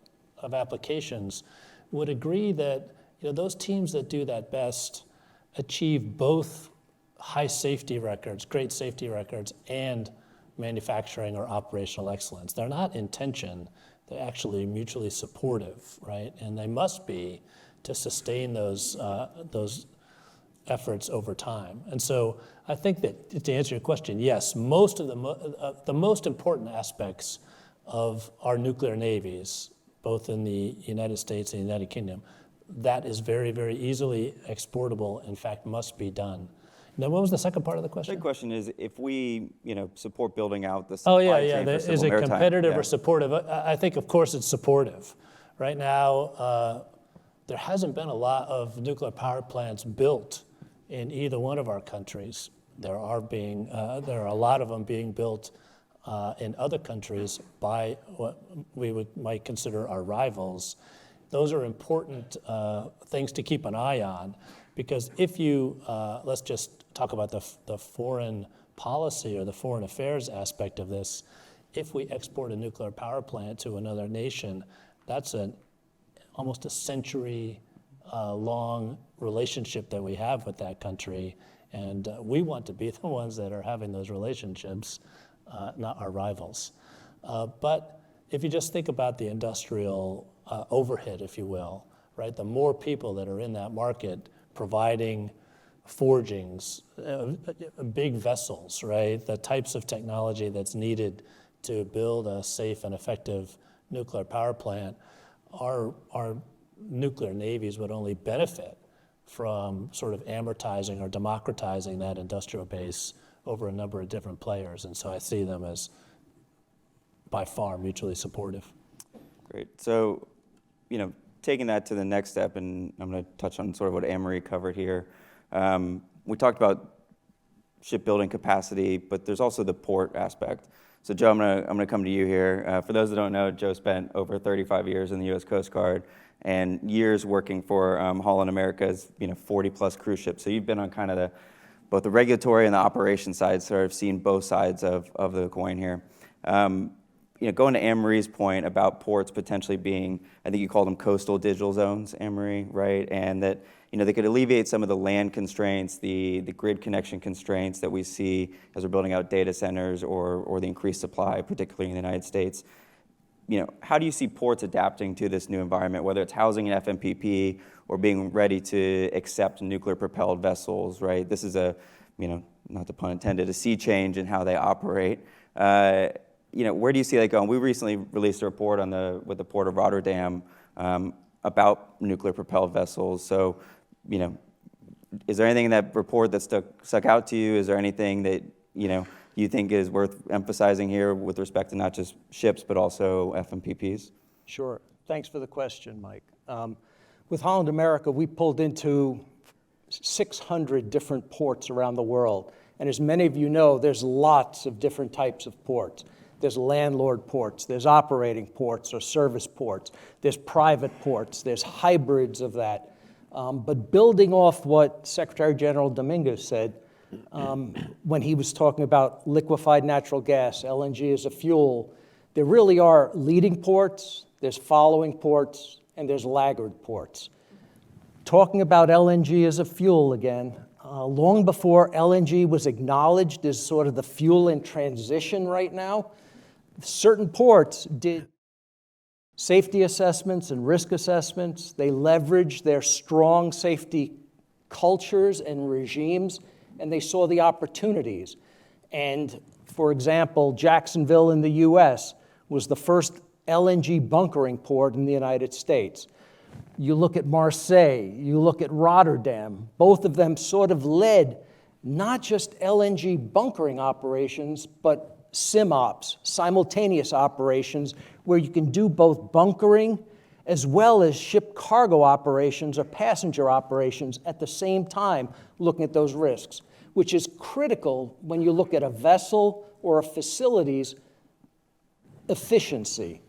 applications, would agree that those teams that do that best achieve both high safety records, great safety records, and manufacturing or operational excellence. They're not in tension. They're actually mutually supportive, right? And they must be to sustain those efforts over time. And so I think that to answer your question, yes, most of the most important aspects of our nuclear navies, both in the United States and the United Kingdom, that is very, very easily exportable, in fact, must be done. Now, what was the second part of the question? The question is, if we, support building out the supply chain for civil Is it maritime, competitive or supportive? I think, of course, it's supportive. Right now, there hasn't been a lot of nuclear power plants built in either one of our countries. There are a lot of them being built in other countries by what we might consider our rivals. Those are important things to keep an eye on, because if you, let's just talk about the foreign policy or the foreign affairs aspect of this. If we export a nuclear power plant to another nation, that's almost a century long relationship that we have with that country. And we want to be the ones that are having those relationships, not our rivals. But if you just think about the industrial overhead, if you will, right? The more people that are in that market providing forgings, big vessels, right? The types of technology that's needed to build a safe and effective nuclear power plant, our nuclear navies would only benefit from sort of amortizing or democratizing that industrial base over a number of different players. And so I see them as by far mutually supportive. Great. So, taking that to the next step, and I'm going to touch on sort of what Anne-Marie covered here. We talked about shipbuilding capacity, but there's also the port aspect. So, Joe, I'm going to come to you here. For those that don't know, Joe spent over 35 years in the U.S. Coast Guard and years working for Holland America's 40-plus cruise ships. So you've been on kind of both the regulatory and the operation side, sort of seen both sides of the coin here. Going to Anne-Marie's point about ports potentially being, I think you called them coastal digital zones, Anne-Marie, right? And that, they could alleviate some of the land constraints, the grid connection constraints that we see as we're building out data centers or the increased supply, particularly in the United States. How do you see ports adapting to this new environment, whether it's housing an FMPP or being ready to accept nuclear-propelled vessels, right? This is not the pun intended, a sea change in how they operate. Where do you see that going? We recently released a report with the Port of Rotterdam about nuclear-propelled vessels. So, is there anything in that report that stuck out to you? Is there anything that, you think is worth emphasizing here with respect to not just ships, but also FMPPs? Sure. Thanks for the question, Mike. With Holland America, we pulled into 600 different ports around the world. And as many of you know, there's lots of different types of ports. There's landlord ports, there's operating ports or service ports, there's private ports, there's hybrids of that. But building off what Secretary General Dominguez said when he was talking about liquefied natural gas, LNG as a fuel, there really are leading ports, there's following ports, and there's laggard ports. Talking about LNG as a fuel again, long before LNG was acknowledged as sort of the fuel in transition right now, certain ports did safety assessments and risk assessments. They leveraged their strong safety cultures and regimes, and they saw the opportunities. And for example, Jacksonville in the US was the first LNG bunkering port in the United States. You look at Marseille, you look at Rotterdam, both of them sort of led not just LNG bunkering operations, but SimOps, simultaneous operations, where you can do both bunkering as well as ship cargo operations or passenger operations at the same time, looking at those risks, which is critical when you look at a vessel or a facility's efficiency.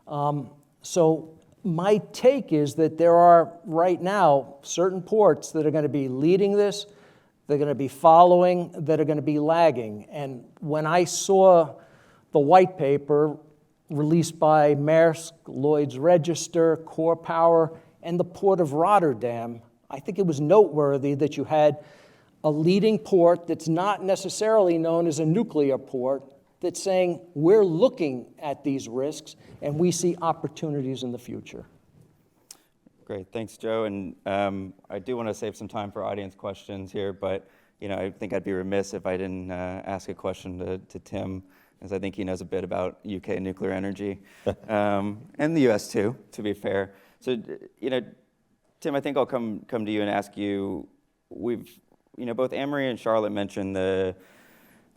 So my take is that there are right now certain ports that are going to be leading this, they're going to be following, that are going to be lagging. And when I saw the white paper released by Maersk, Lloyd's Register, Core Power, and the Port of Rotterdam, I think it was noteworthy that you had a leading port that's not necessarily known as a nuclear port that's saying, we're looking at these risks and we see opportunities in the future. Great, thanks, Joe. And I do want to save some time for audience questions here, but I think I'd be remiss if I didn't ask a question to Tim, as I think he knows a bit about UK nuclear energy, and the US too, to be fair. So, Tim, I think I'll come to you and ask you. Both Anne-Marie and Charlotte mentioned the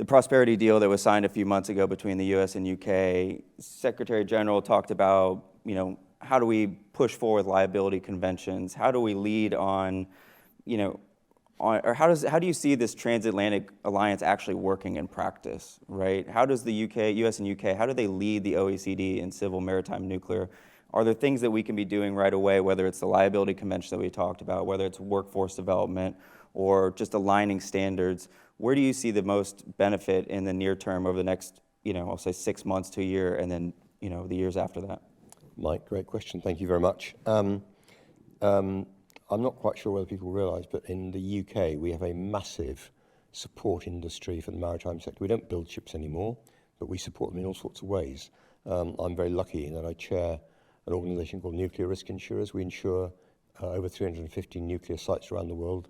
prosperity deal that was signed a few months ago between the US and UK. Secretary General talked about, how do we push forward liability conventions? How do we lead on, or how do you see this transatlantic alliance actually working in practice, right? How does the US and UK, how do they lead the OECD in civil maritime nuclear? Are there things that we can be doing right away, whether it's the liability convention that we talked about, whether it's workforce development, or just aligning standards? Where do you see the most benefit in the near term over the next, I'll say 6 months to a year, and then, the years after that? Mike, great question. Thank you very much. I'm not quite sure whether people realise, but in the UK, we have a massive support industry for the maritime sector. We don't build ships anymore, but we support them in all sorts of ways. I'm very lucky that I chair an organisation called Nuclear Risk Insurers. We insure over 350 nuclear sites around the world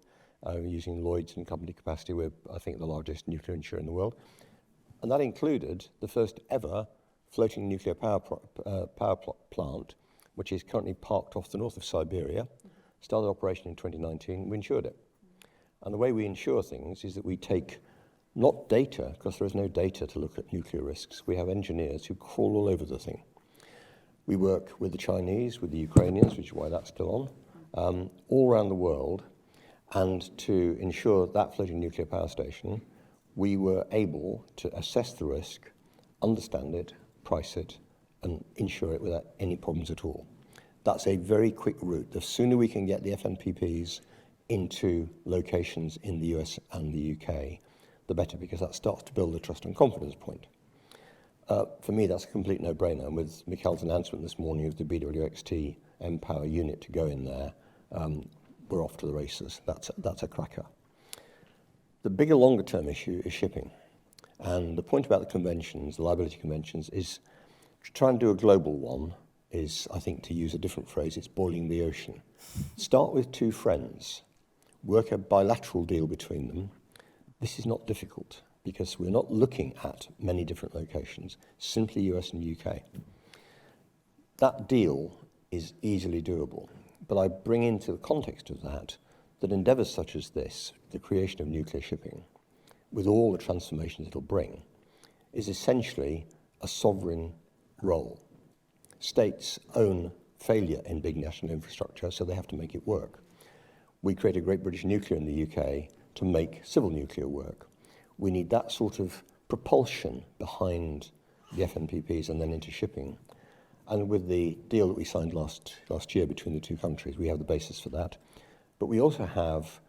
using Lloyd's and company capacity. We're, I think, the largest nuclear insurer in the world. And that included the first ever floating nuclear power plant, which is currently parked off the north of Siberia, started operation in 2019, we insured it. And the way we insure things is that we take not data, because there is no data to look at nuclear risks. We have engineers who crawl all over the thing. We work with the Chinese, with the Ukrainians, which is why that's still on, all around the world. And to ensure that floating nuclear power station, we were able to assess the risk, understand it, price it, and insure it without any problems at all. That's a very quick route. The sooner we can get the FNPPs into locations in the US and the UK, the better, because that starts to build the trust and confidence point. For me, that's a complete no-brainer. And with Mikal's announcement this morning of the BWXT Empower unit to go in there, we're off to the races. That's a cracker. The bigger, longer-term issue is shipping. And the point about the conventions, the liability conventions, is to try and do a global one is, I think, to use a different phrase, it's boiling the ocean. Start with two friends, work a bilateral deal between them. This is not difficult because we're not looking at many different locations, simply US and UK. That deal is easily doable. But I bring into the context of that endeavours such as this, the creation of nuclear shipping, with all the transformations it'll bring, is essentially a sovereign role. States own failure in big national infrastructure, so they have to make it work. We created Great British Nuclear in the UK to make civil nuclear work. We need that sort of propulsion behind the FNPPs and then into shipping. And with the deal that we signed last year between the two countries, we have the basis for that. But we also have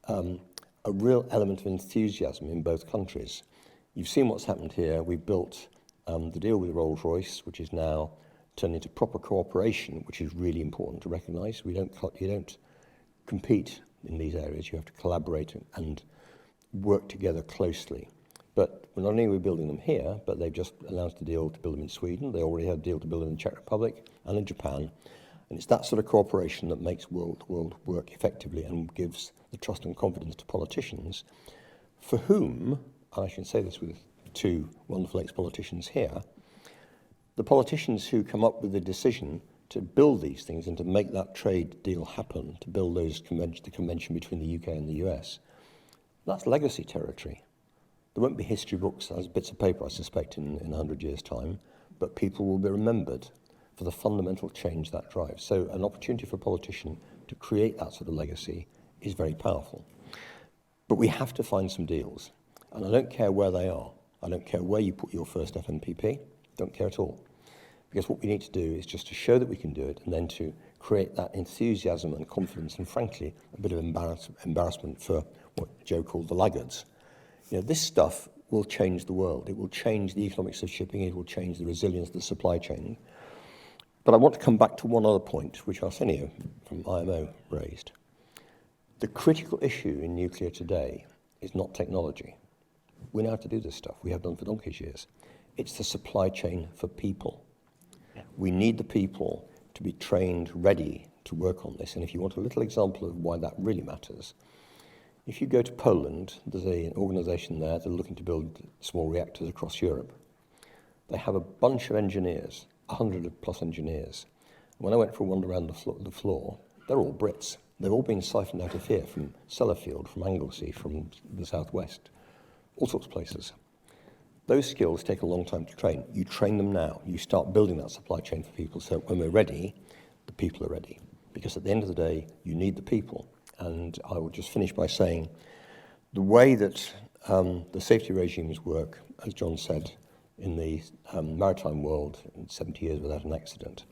a real element of enthusiasm in both countries. You've seen what's happened here. We built the deal with Rolls-Royce, which is now turned into proper cooperation, which is really important to recognise. You don't compete in these areas. You have to collaborate and work together closely. But not only are we building them here, but they've just announced a deal to build them in Sweden. They already had a deal to build them in the Czech Republic and in Japan. And it's that sort of cooperation that makes world work effectively and gives the trust and confidence to politicians, for whom, and I should say this with two wonderful ex-politicians here, the politicians who come up with the decision to build these things and to make that trade deal happen, to build the convention between the UK and the US, that's legacy territory. There won't be history books as bits of paper, I suspect, in 100 years' time, but people will be remembered for the fundamental change that drives. So an opportunity for a politician to create that sort of legacy is very powerful. But we have to find some deals. And I don't care where they are. I don't care where you put your first FNPP. Don't care at all. Because what we need to do is just to show that we can do it and then to create that enthusiasm and confidence and, frankly, a bit of embarrassment for what Joe called the laggards. You know, this stuff will change the world. It will change the economics of shipping. It will change the resilience of the supply chain. But I want to come back to one other point, which Arsenio from IMO raised. The critical issue in nuclear today is not technology. We know how to do this stuff. We have done for donkey's years. It's the supply chain for people. We need the people to be trained, ready to work on this. And if you want a little example of why that really matters, if you go to Poland, there's an organisation there that are looking to build small reactors across Europe. They have a bunch of engineers, 100+ engineers. When I went for a wander around the floor, they're all Brits. They've all been siphoned out of here, from Sellafield, from Anglesey, from the southwest, all sorts of places. Those skills take a long time to train. You train them now. You start building that supply chain for people, so when we're ready, the people are ready. Because at the end of the day, you need the people. And I will just finish by saying the way that the safety regimes work, as John said, in the maritime world, in 70 years without an accident,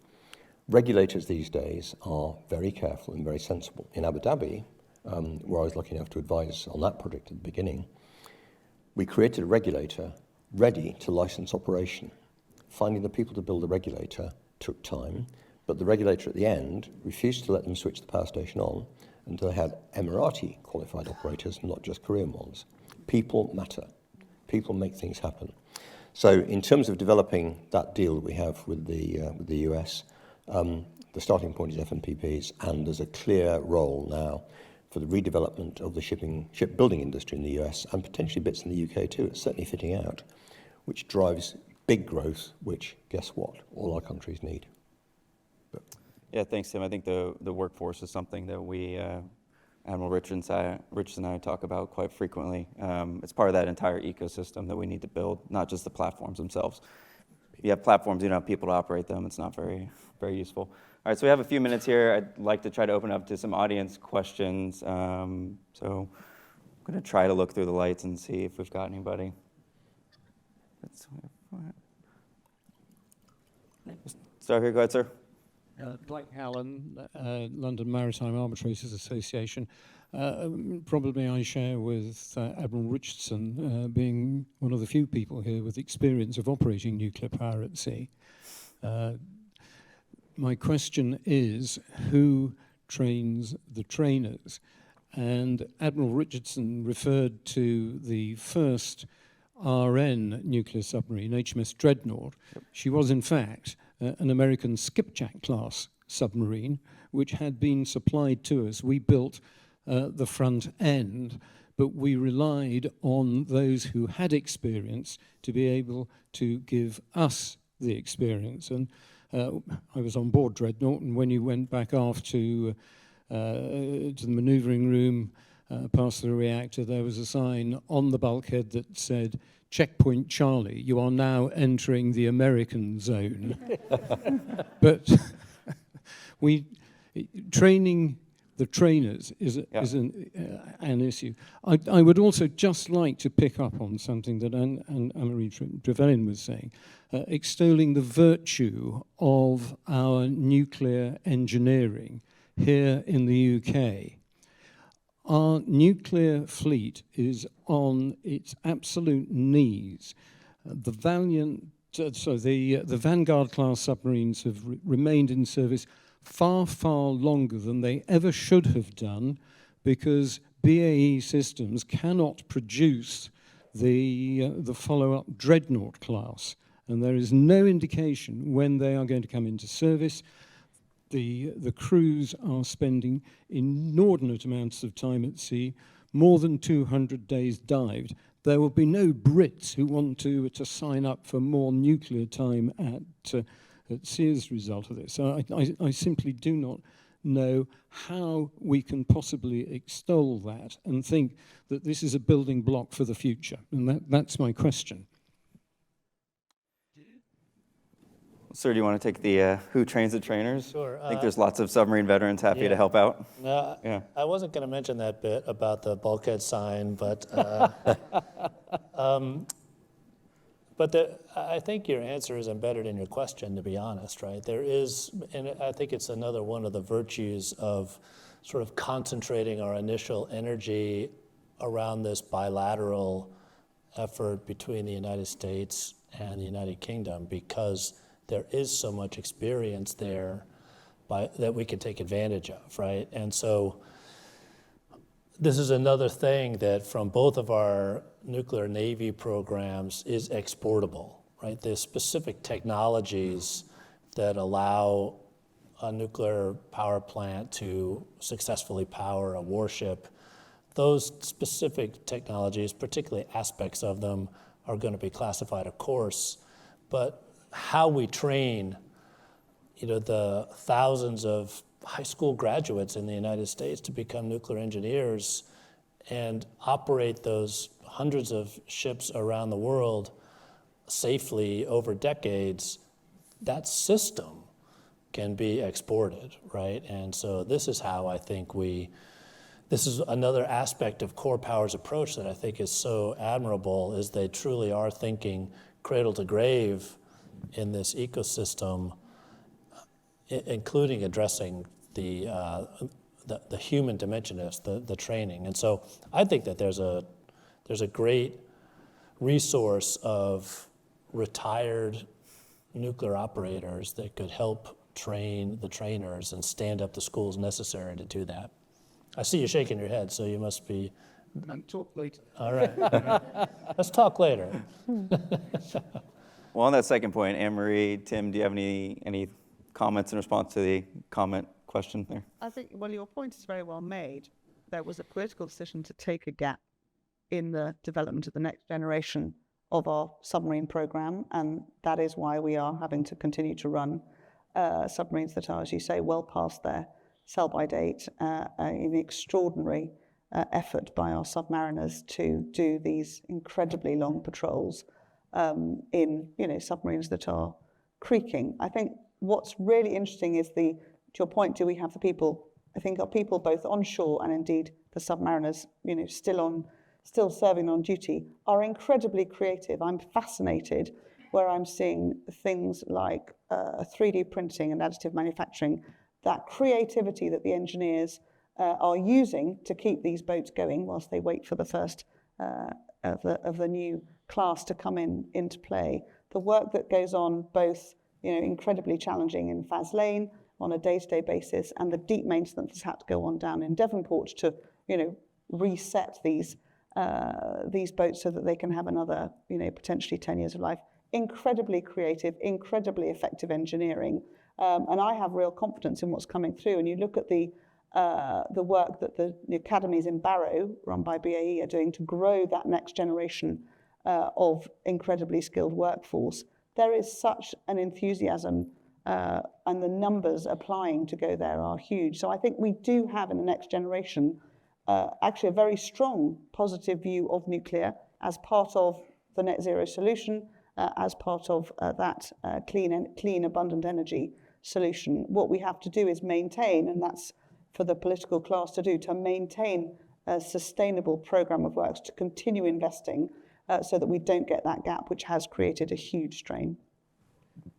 regulators these days are very careful and very sensible. In Abu Dhabi, where I was lucky enough to advise on that project at the beginning, we created a regulator ready to license operation. Finding the people to build the regulator took time, but the regulator at the end refused to let them switch the power station on until they had Emirati qualified operators, not just Korean ones. People matter. People make things happen. So in terms of developing that deal that we have with the US, the starting point is FNPPs, and there's a clear role now for the redevelopment of the shipbuilding industry in the US, and potentially bits in the UK too. It's certainly fitting out, which drives big growth, which, guess what, all our countries need. Yeah, thanks, Tim. I think the workforce is something that we, Admiral Richardson and I talk about quite frequently. It's part of that entire ecosystem that we need to build, not just the platforms themselves. If you have platforms, you don't have people to operate them. It's not very, very useful. All right, so we have a few minutes here. I'd like to try to open up to some audience questions. So I'm going to try to look through the lights and see if we've got anybody. Start here. Go ahead, sir. Blake Hallen, London Maritime Arbitrators Association. Probably I share with Admiral Richardson, being one of the few people here with experience of operating nuclear power at sea. My question is, who trains the trainers? And Admiral Richardson referred to the first RN nuclear submarine, HMS Dreadnought. Yep. She was, in fact, an American skipjack-class submarine, which had been supplied to us. We built the front end, but we relied on those who had experience to be able to give us the experience. And I was on board Dreadnought, and when you went back aft to the manoeuvring room, past the reactor, there was a sign on the bulkhead that said, "Checkpoint Charlie, you are now entering the American zone." But training the trainers is an issue. I would also just like to pick up on something that Anne-Marie Trevelyan was saying, extolling the virtue of our nuclear engineering here in the UK. Our nuclear fleet is on its absolute knees. The Vanguard class submarines have remained in service far, far longer than they ever should have done, because BAE Systems cannot produce the follow-up Dreadnought class, and there is no indication when they are going to come into service. The crews are spending inordinate amounts of time at sea, more than 200 days dived. There will be no Brits who want to sign up for more nuclear time at sea as a result of this. So I simply do not know how we can possibly extol that and think that this is a building block for the future. And that's my question. Sir, do you want to take the who trains the trainers? Sure. I think there's lots of submarine veterans happy to help out. No, Yeah. I wasn't going to mention that bit about the bulkhead sign, but I think your answer is embedded in your question, to be honest, right? There is, and I think it's another one of the virtues of sort of concentrating our initial energy around this bilateral effort between the United States and the United Kingdom, because there is so much experience there that we can take advantage of, right? And so this is another thing that from both of our nuclear Navy programs is exportable, right? There's specific technologies that allow a nuclear power plant to successfully power a warship. Those specific technologies, particularly aspects of them, are going to be classified, of course, but how we train, the thousands of high school graduates in the United States to become nuclear engineers and operate those hundreds of ships around the world safely over decades, that system can be exported, right? And so this is how I think this is another aspect of Core Power's approach that I think is so admirable, is they truly are thinking cradle to grave in this ecosystem, including addressing the human dimension of the training. And so I think that there's a great resource of retired nuclear operators that could help train the trainers and stand up the schools necessary to do that. I see you shaking your head, so you must be. And talk later. All right. Let's talk later. Well, on that second point, Anne-Marie, Tim, do you have any comments in response to the question there? I think, well, your point is very well made. There was a political decision to take a gap in the development of the next generation of our submarine program, and that is why we are having to continue to run submarines that are, as you say, well past their sell-by date, an extraordinary effort by our submariners to do these incredibly long patrols in submarines that are creaking. I think what's really interesting is to your point, do we have the people? I think our people both onshore and indeed the submariners, still serving on duty, are incredibly creative. I'm fascinated where I'm seeing things like 3D printing and additive manufacturing, that creativity that the engineers are using to keep these boats going whilst they wait for the first of the new class to come into play. The work that goes on both, incredibly challenging in Faslane on a day-to-day basis, and the deep maintenance that's had to go on down in Devonport to, reset these boats so that they can have another, potentially 10 years of life. Incredibly creative, incredibly effective engineering. And I have real confidence in what's coming through. And you look at the work that the academies in Barrow, run by BAE, are doing to grow that next generation of incredibly skilled workforce. There is such an enthusiasm, and the numbers applying to go there are huge. So I think we do have in the next generation actually a very strong positive view of nuclear as part of the net zero solution, as part of that clean, abundant energy solution. What we have to do is maintain, and that's for the political class to do, to maintain a sustainable program of works, to continue investing so that we don't get that gap, which has created a huge strain.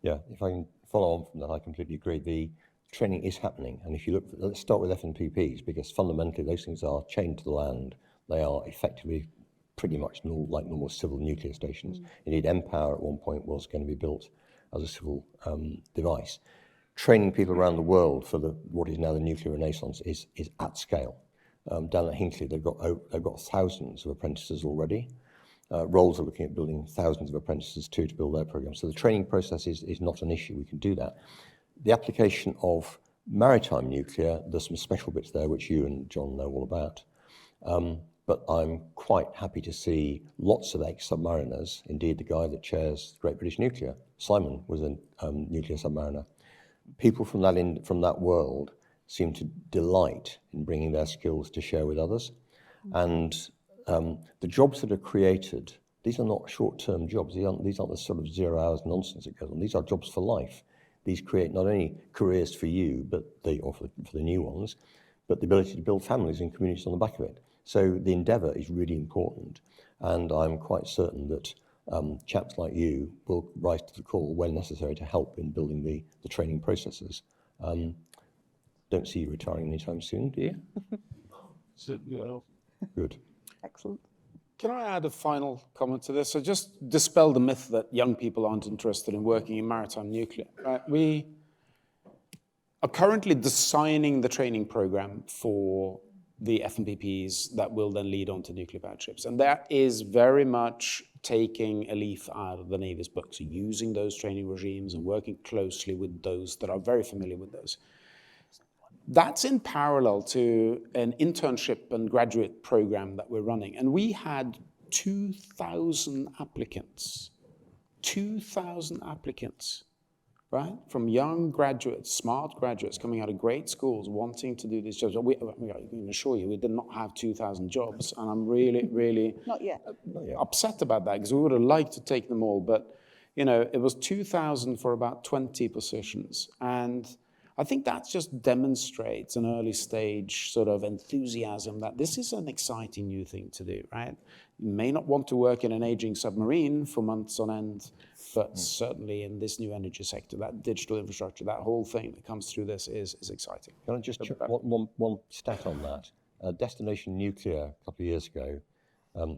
Yeah, if I can follow on from that, I completely agree. The training is happening, and if you look, let's start with FNPPs, because fundamentally those things are chained to the land. They are effectively pretty much like normal civil nuclear stations. Indeed, mPower at one point was going to be built as a civil device. Training people around the world for what is now the nuclear renaissance is at scale. Down at Hinkley, they've got thousands of apprentices already. Rolls are looking at building thousands of apprentices too to build their programs. So the training process is not an issue. We can do that. The application of maritime nuclear, there's some special bits there which you and John know all about. But I'm quite happy to see lots of ex-submariners. Indeed, the guy that chairs Great British Nuclear, Simon, was a nuclear submariner. People from that world seem to delight in bringing their skills to share with others. And the jobs that are created, these are not short-term jobs. These aren't the sort of 0 hours nonsense that goes on. These are jobs for life. These create not only careers for you, or for the new ones, but the ability to build families and communities on the back of it. So the endeavour is really important, and I'm quite certain that chaps like you will rise to the call when necessary to help in building the training processes. Don't see you retiring anytime soon, do you? Good. Excellent. Can I add a final comment to this? So just dispel the myth that young people aren't interested in working in maritime nuclear. Right? We are currently designing the training program for the FNPPs that will then lead on to nuclear powered ships. And that is very much taking a leaf out of the Navy's book, so using those training regimes and working closely with those that are very familiar with those. That's in parallel to an internship and graduate program that we're running. And we had 2,000 applicants. 2,000 applicants, right? From young graduates, smart graduates coming out of great schools wanting to do these jobs. I can assure you, we did not have 2,000 jobs. And I'm really, really Not yet. upset about that, because we would have liked to take them all. But, it was 2,000 for about 20 positions. And I think that just demonstrates an early stage sort of enthusiasm that this is an exciting new thing to do, right? You may not want to work in an aging submarine for months on end, but certainly in this new energy sector, that digital infrastructure, that whole thing that comes through this is exciting. Can I just check one stat on that? Destination Nuclear, a couple of years ago,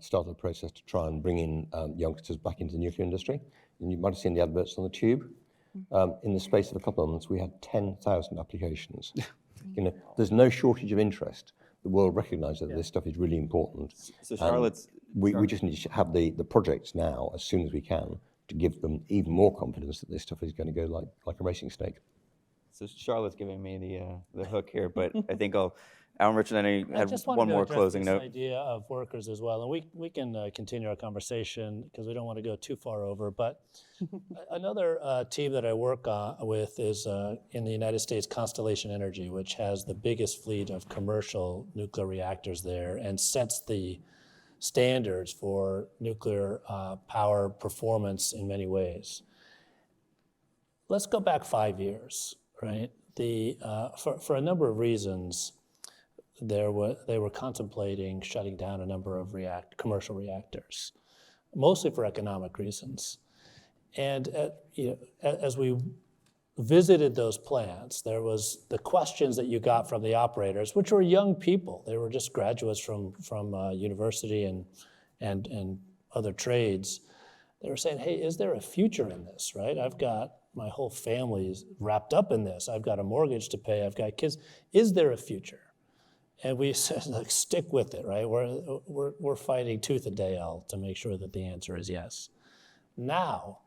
started a process to try and bring in youngsters back into the nuclear industry. And you might have seen the adverts on the tube. In the space of a couple of months, we had 10,000 applications. There's no shortage of interest. The world recognises that this stuff is really important. So Charlotte's... We just need to have the projects now, as soon as we can, to give them even more confidence that this stuff is going to go like a racing snake. So Charlotte's giving me the hook here, but I think Alan, Richard, I had just one wanted to more address closing this note. idea of workers as well, and we can continue our conversation because we don't want to go too far over. But another team that I work with is in the United States, Constellation Energy, which has the biggest fleet of commercial nuclear reactors there and sets the standards for nuclear power performance in many ways. Let's go back 5 years, right? For a number of reasons, they were contemplating shutting down a number of commercial reactors, mostly for economic reasons. And as we visited those plants, there was the questions that you got from the operators, which were young people. They were just graduates from university and other trades. They were saying, hey, is there a future in this, right? I've got my whole family is wrapped up in this. I've got a mortgage to pay. I've got kids. Is there a future? And we said, like, stick with it, right? We're fighting tooth and nail to make sure that the answer is yes. Now,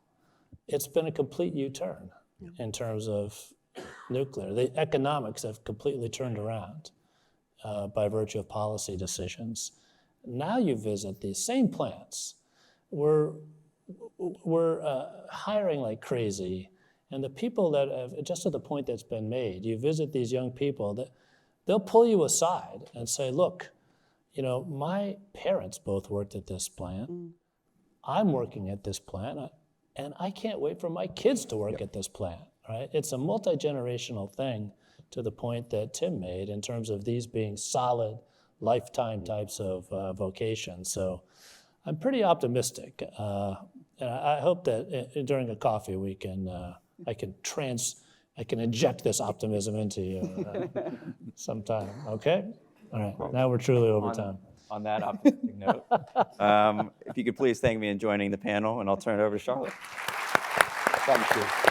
it's been a complete U-turn in terms of nuclear. The economics have completely turned around by virtue of policy decisions. Now you visit these same plants. We're hiring like crazy, and the people that have, just to the point that's been made, you visit these young people, that they'll pull you aside and say, look, you know, my parents both worked at this plant. I'm working at this plant, and I can't wait for my kids to work at this plant, right? It's a multi-generational thing, to the point that Tim made in terms of these being solid lifetime types of vocations. So I'm pretty optimistic. And I hope that during a coffee we can, I can inject this optimism into you sometime, okay? All right, now we're truly over time. On that optimistic note, if you could please thank me in joining the panel, and I'll turn it over to Charlotte. Thank you.